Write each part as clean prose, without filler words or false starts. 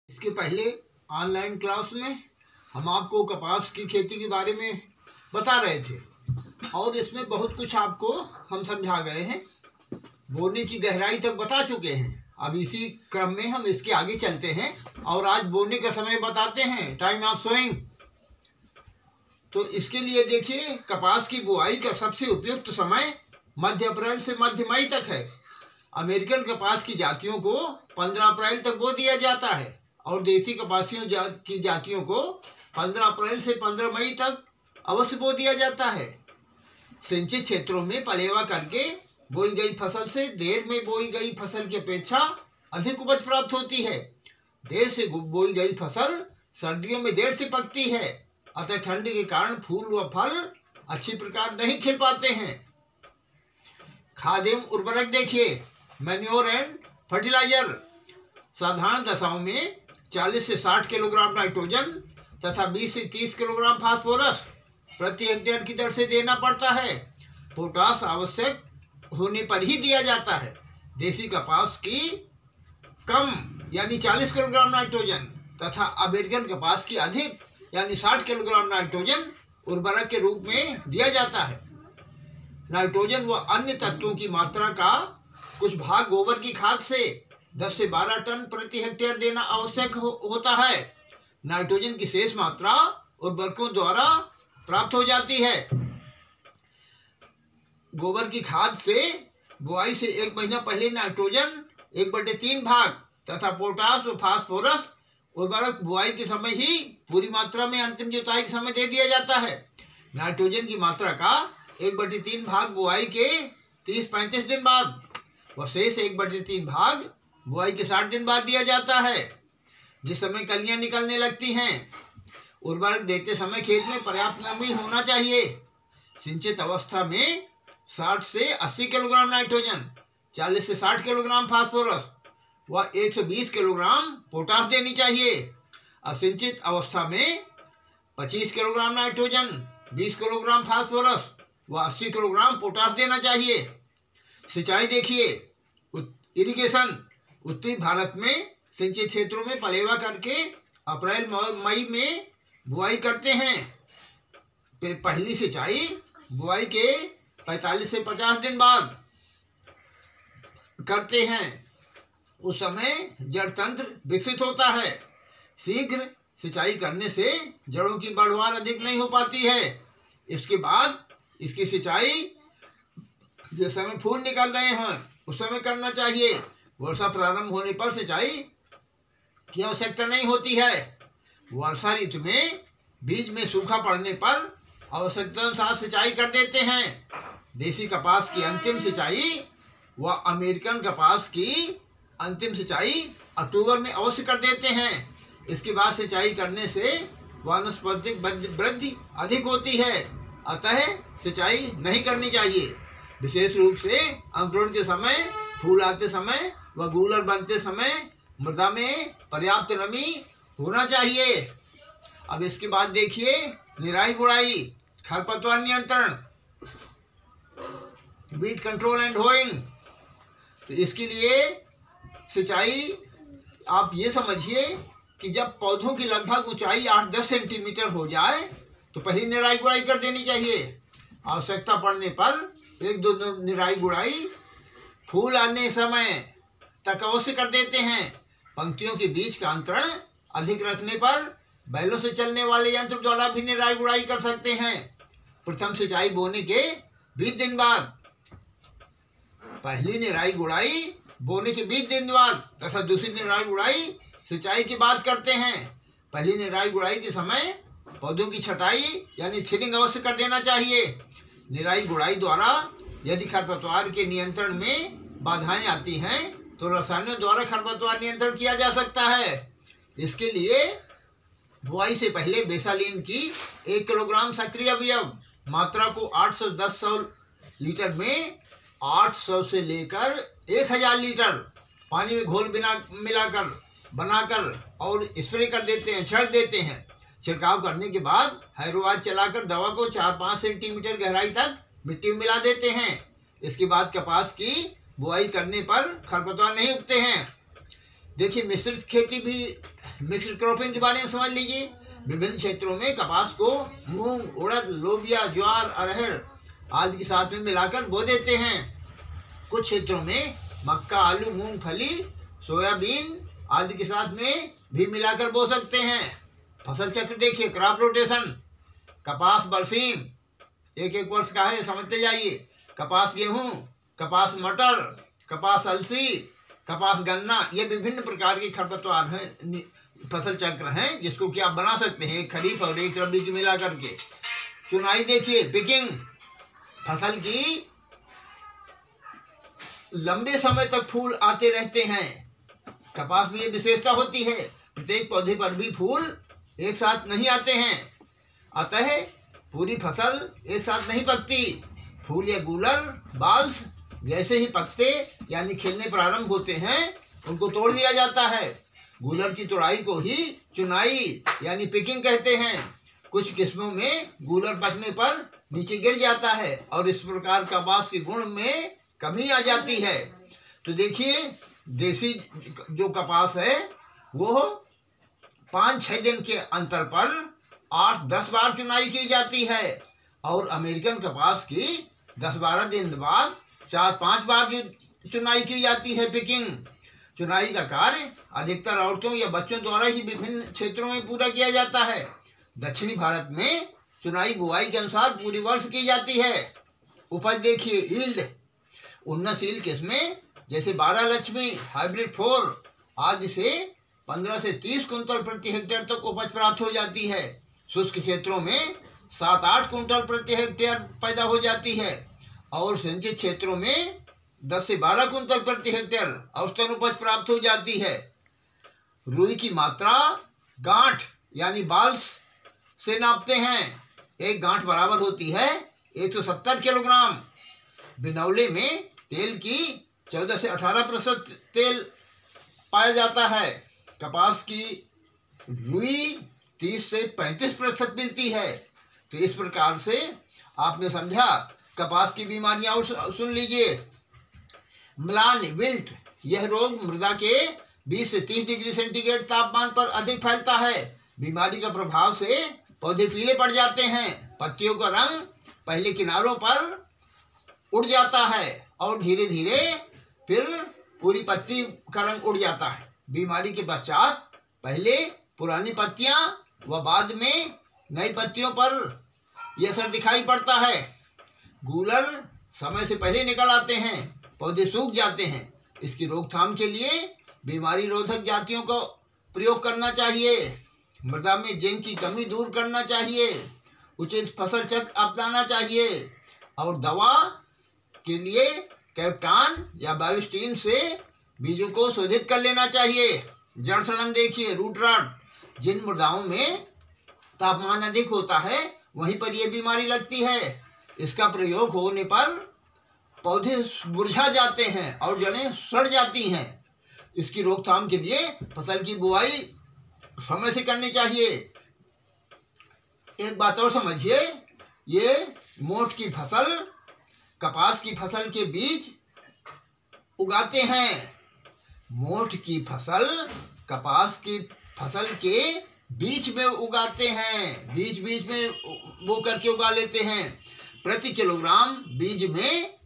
इसके पहले online class में हम आपको कपास की खेती के बारे में बता रहे थे और इसमें बहुत कुछ आपको हम समझा गए हैं, बोने की गहराई तक बता चुके हैं। अब इसी क्रम में हम इसके आगे चलते हैं और आज बोने का समय बताते हैं, टाइम ऑफ सोइंग। तो इसके लिए देखिए, कपास की बुआई का सबसे उपयुक्त समय मध्य अप्रैल से मध्य मई तक है। अमेरिकन कपास की जातियों को 15 अप्रैल तक बो दिया जाता है और देसी कपासियों की जातियों को 15 अप्रैल से 15 मई तक अवश्य बो दिया जाता है। सिंचित क्षेत्रों में पलेवा करके बोई गई फसल से देर में बोई गई फसल की अपेक्षा अधिक उपज प्राप्त होती है। देर से बोई गई फसल सर्दियों में देर से पकती है, अतः ठंड के कारण फूल व फल अच्छी प्रकार नहीं खिल पाते हैं। खाद एवं उर्वरक देखिए, मैन्योर एंड फर्टिलाइजर। साधारण दशाओं में 40 से 60 किलोग्राम नाइट्रोजन तथा 20 से 30 किलोग्राम फास्फोरस प्रति हेक्टेयर की दर से देना पड़ता है। पोटास आवश्यक होने पर ही दिया जाता है। देसी कपास की कम यानी 40 किलोग्राम नाइट्रोजन तथा अमेरिकन कपास की अधिक यानी 60 किलोग्राम नाइट्रोजन उर्वरक के रूप में दिया जाता है। नाइट्रोजन व अन्य तत्वों की मात्रा का कुछ भाग गोबर की खाद से 10 से 12 टन प्रति हेक्टेयर देना आवश्यक होता है। नाइट्रोजन की शेष मात्रा उर्वरकों द्वारा प्राप्त हो जाती है। गोबर की खाद से बुआई से 1 महीना पहले नाइट्रोजन 1/3 भाग तथा पोटास व फास्फोरस उर्वरक बुआई के समय ही पूरी मात्रा में अंतिम जुताई के समय दे दिया जाता है। नाइट्रोजन की मात्रा का 1/3 भाग बुआई के 30-35 दिन बाद व शेष 1/3 भाग बुआई के 60 दिन बाद दिया जाता है, जिस समय कलियां निकलने लगती हैं। उर्वरक देते समय खेत में पर्याप्त नमी होना चाहिए। सिंचित अवस्था में 60 से 80 किलोग्राम नाइट्रोजन, 40 से 60 किलोग्राम फास्फोरस व 120 किलोग्राम पोटास देनी चाहिए। असिंचित अवस्था में 25 किलोग्राम नाइट्रोजन, 20 किलोग्राम फास्फोरस व 80 किलोग्राम पोटास देना चाहिए। सिंचाई देखिए, इरिगेशन। उत्तरी भारत में सिंचित क्षेत्रों में पलेवा करके अप्रैल मई में बुआई करते हैं। पहली सिंचाई बुआई के 45 से 50 दिन बाद करते हैं। उस समय जड़ तंत्र विकसित होता है। शीघ्र सिंचाई करने से जड़ों की बढ़वार अधिक नहीं हो पाती है। इसके बाद इसकी सिंचाई जिस समय फूल निकल रहे हैं उस समय करना चाहिए। वर्षा प्रारंभ होने पर सिंचाई की आवश्यकता नहीं होती है। वर्षा ऋतु में बीज में सूखा पड़ने पर आवश्यकता अनुसार सिंचाई कर देते हैं। देसी कपास की अंतिम सिंचाई व अमेरिकन कपास की अंतिम सिंचाई अक्टूबर में अवश्य कर देते हैं। इसके बाद सिंचाई करने से वानस्पतिक वृद्धि अधिक होती है, अतः सिंचाई नहीं करनी चाहिए। विशेष रूप से अंकुरण के समय, फूल आते समय व गूलर बनते समय मृदा में पर्याप्त नमी होना चाहिए। अब इसके बाद देखिए, निराई गुड़ाई, खरपतवार नियंत्रण, वीड कंट्रोल एंड होइंग। तो इसके लिए सिंचाई आप ये समझिए कि जब पौधों की लगभग ऊंचाई 8-10 सेंटीमीटर हो जाए तो पहली निराई गुड़ाई कर देनी चाहिए। आवश्यकता पड़ने पर 1-2 निराई गुड़ाई फूल आने समय तक अवश्य कर देते हैं। पंक्तियों के बीच का अंतरण अधिक रखने पर बैलों से चलने वाले यंत्र द्वारा भी निराई गुड़ाई कर सकते हैं। प्रथम सिंचाई बोने के 20 दिन बाद, पहली निराई गुड़ाई बोने के 20 दिन बाद तथा दूसरी निराई गुड़ाई सिंचाई के बाद करते हैं। पहली निराई गुड़ाई के समय पौधों की छटाई यानी थिनिंग अवश्य कर देना चाहिए। निराई गुड़ाई द्वारा यदि खरपतवार के नियंत्रण में बाधाएं आती हैं तो रसायनों द्वारा खरपतवार नियंत्रण किया जा सकता है। इसके लिए बुआई से पहले बेसालीन की 1 किलोग्राम सक्रिय अवयव मात्रा को 800-1000 लीटर में 800 से लेकर 1000 लीटर पानी में घोल मिलाकर बनाकर और स्प्रे कर देते हैं, छिड़क देते हैं। छिड़काव करने के बाद हैरोवाज चलाकर दवा को 4-5 सेंटीमीटर गहराई तक मिट्टी में मिला देते हैं। इसके बाद कपास की बुआई करने पर खरपतवार नहीं उगते हैं। देखिए, मिश्रित खेती भी मिक्स्ड क्रॉपिंग के बारे में समझ लीजिए। विभिन्न क्षेत्रों में कपास को मूंग, उड़द, लोबिया, ज्वार, अरहर आदि के साथ में मिलाकर बो देते हैं। कुछ क्षेत्रों में मक्का, आलू, मूंगफली, सोयाबीन आदि के साथ में भी मिलाकर बो सकते हैं। फसल चक्र देखिए, क्रॉप रोटेशन, कपास बरसीम 1-1 वर्ष का है, समझते जाइए। कपास गेहूं, कपास मटर, कपास अलसी, कपास गन्ना, ये विभिन्न प्रकार के खरपतवार हैं, फसल चक्र हैं, जिसको कि आप बना सकते हैं एक खरीफ और एक रबी से मिला करके। चुनाई देखिए, पिकिंग, फसल की लंबे समय तक फूल आते रहते हैं। कपास में ये विशेषता होती है, प्रत्येक पौधे पर भी फूल एक साथ नहीं आते हैं, अतः पूरी फसल एक साथ नहीं पकती। फूल या गूलर, बाल्स जैसे ही पकते यानी खिलने प्रारंभ होते हैं, उनको तोड़ दिया जाता है। गूलर की तोड़ाई को ही चुनाई यानी पिकिंग कहते हैं। कुछ किस्मों में गूलर पकने पर नीचे गिर जाता है और इस प्रकार कपास के गुण में कमी आ जाती है। तो देखिए, देसी जो कपास है वो 5-6 दिन के अंतर पर 8-10 बार चुनाई की जाती है और अमेरिकन कपास की 10-12 दिन बाद 4-5 बार चुनाई की जाती है, पिकिंग। चुनाई का कार्य अधिकतर औरतों या बच्चों द्वारा ही विभिन्न क्षेत्रों में पूरा किया जाता है। दक्षिणी भारत में चुनाई बुआई के अनुसार पूरी वर्ष की जाती है। उपज देखिए, यील्ड, उन्नतशील किस्में जैसे 12 लक्ष्मी, हाइब्रिड 4 आदि से 15 से 30 कुंतल प्रति हेक्टेयर तक उपज प्राप्त हो जाती है। शुष्क क्षेत्रों में 7-8 कुंटल प्रति हेक्टेयर पैदा हो जाती है और सिंचित क्षेत्रों में 10 से 12 कुंतल प्रति हेक्टेयर औसतन उपज प्राप्त हो जाती है। रुई की मात्रा गांठ यानी बाल्स से नापते हैं। एक गांठ बराबर होती है 170 किलोग्राम। बिनौले में तेल की 14 से 18% तेल पाया जाता है। कपास की रुई 30 से 35% मिलती है। तो इस प्रकार से आपने समझा कपास की बीमारियां। और सुन लीजिए, म्लान, विल्ट, यह रोग मृदा के 20 से 30 डिग्री सेंटीग्रेड तापमान पर अधिक फैलता है। बीमारी का प्रभाव से पौधे पीले पड़ जाते हैं, पत्तियों का रंग पहले किनारों पर उड़ जाता है और धीरे धीरे फिर पूरी पत्ती का रंग उड़ जाता है। बीमारी के पश्चात पहले पुरानी पत्तियां व बाद में नई पत्तियों पर यह असर दिखाई पड़ता है। गूलर समय से पहले निकल आते हैं, पौधे सूख जाते हैं। इसकी रोकथाम के लिए बीमारी रोधक जातियों का प्रयोग करना चाहिए। मृदा में जिंक की कमी दूर करना चाहिए। उचित फसल चक्र अपनाना चाहिए और दवा के लिए कैप्टान या बायोस्टीन से बीजों को शोधित कर लेना चाहिए। जड़ सड़न देखिए, रूट रॉट, जिन मृदाओं में तापमान अधिक होता है वहीं पर यह बीमारी लगती है। इसका प्रयोग होने पर पौधे मुरझा जाते हैं और जड़ें सड़ जाती हैं। इसकी रोकथाम के लिए फसल की बुआई समय से करनी चाहिए। एक बात और समझिए, ये मोठ की फसल कपास की फसल के बीज उगाते हैं। मोठ की फसल कपास की फसल के बीच में उगाते हैं, बीच बीच में बो करके उगा लेते हैं। प्रति किलोग्राम बीज में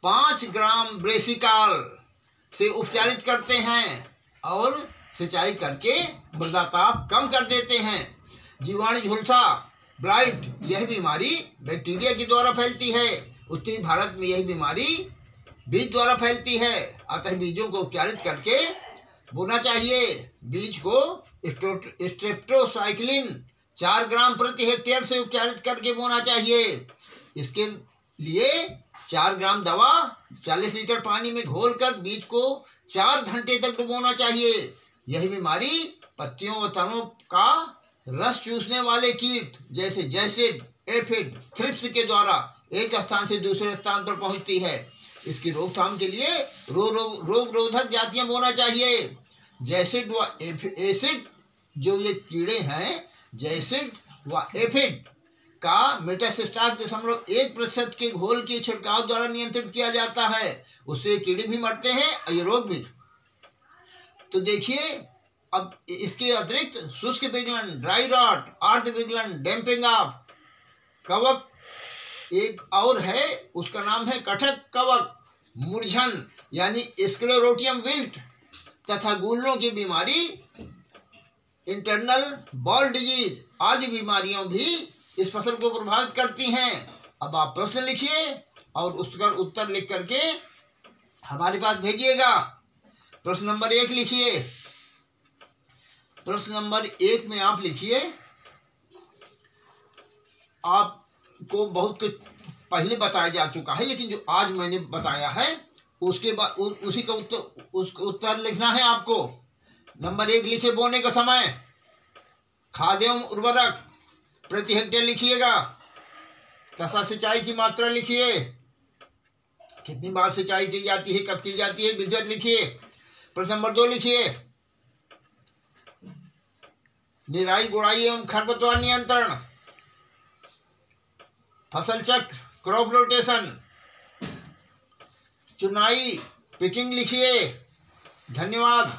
5 ग्राम ब्रेसिकाल से उपचारित करते हैं और सिंचाई करके मृदा ताप कम कर देते हैं। जीवाणु झुलसा, ब्लाइट, यह बीमारी बैक्टीरिया के द्वारा फैलती है। उत्तरी भारत में यह बीमारी बीज द्वारा फैलती है, अतः बीजों को उपचारित करके बोना चाहिए। बीज को स्ट्रेप्टोसाइक्लिन 4 ग्राम प्रति हेक्टेयर से उपचारित करके बोना चाहिए। इसके लिए 4 ग्राम दवा 40 लीटर पानी में घोलकर बीज को 4 घंटे तक डुबोना चाहिए। यही बीमारी पत्तियों व तनों का रस चूसने वाले कीट जैसे जैसिड, एफिड, थ्रिप्स के द्वारा एक स्थान से दूसरे स्थान पर पहुंचती है। इसकी रोकथाम के लिए रोग रोधक जातियां बोना चाहिए। जैसिड व एसिड, जो ये कीड़े हैं, जैसिड व एफिड का मेटासिस्टाक 0.1% के घोल के छिड़काव द्वारा नियंत्रित किया जाता है। उससे कीड़े भी मरते हैं और ये रोग भी। तो देखिए, अब इसके अतिरिक्त शुष्क विगलन, ड्राई रॉट, आर्द्र विगलन, डैम्पिंग ऑफ, कवक एक और है, उसका नाम है कटक कवक, मूर्छन यानी स्क्लेरोटियम विल्ट तथा गूलरों की बीमारी, इंटरनल बॉल डिजीज आदि बीमारियां भी इस फसल को प्रभावित करती हैं। अब आप प्रश्न लिखिए और उसका उत्तर लिख करके हमारे पास भेजिएगा। प्रश्न नंबर 1 लिखिए। प्रश्न नंबर 1 में आप लिखिए, आपको बहुत कुछ पहले बताया जा चुका है, लेकिन जो आज मैंने बताया है उसके बाद उसी का उत्तर लिखना है आपको। नंबर 1 लिखिए, बोने का समय, खाद एवं उर्वरक प्रति हेक्टेयर लिखिएगा, तथा सिंचाई की मात्रा लिखिए, कितनी बार सिंचाई की जाती है, कब की जाती है, विधिवत लिखिए। प्रश्न नंबर 2 लिखिए, निराई गुड़ाई एवं खरपतवार नियंत्रण, फसल चक्र, क्रॉप रोटेशन, चुनाई, पिकिंग लिखिए। धन्यवाद।